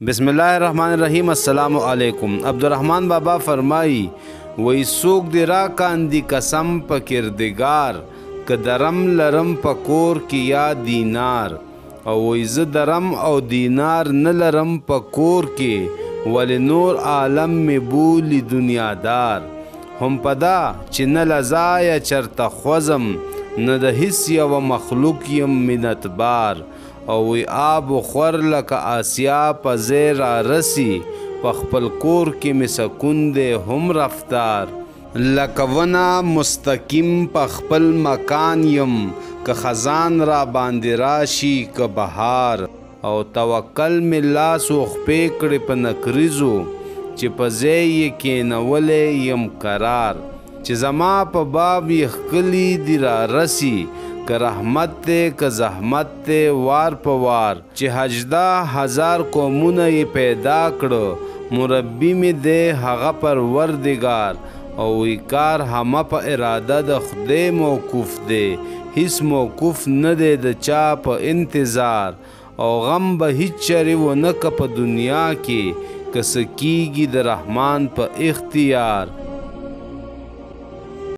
بسم الله الرحمن الرحیم. السلام علیکم. عبدالرحمن بابا فرمائی وی سوک دی را کاندی قسم پا کردگار که درم لرم پا کور کی یا دینار او وی ز درم او دینار نلرم پا کور کی ولی نور عالم می بولی دنیادار هم پدا چی نلزای چرت خوزم ند حس یو مخلوق یم منتبار او وی آب و خور لکه آسیا پا زیر رسی پا خپل کور کی می سکون دے هم رفتار لکه ونا مستقیم پا خپل مکان یم که خزان راباندې راشي که بهار او توکل می لاس و خپیکړې په نکریزو چې په ځای یې کینولی یم قرار چې زما په باب یې ښکلي دي را رسی که رحمت تے که زحمت تے وار په وار چې هجده هزار قومونه یې پیدا کړه مربی می دی هغه پروردگار او وی کار همه په اراده د خدای موقوف دی هیڅ موقوف نه دی د چا په انتظار او غم به هیڅ چرې ونه که په دنیا کې که څه کیږي د رحمان په اختیار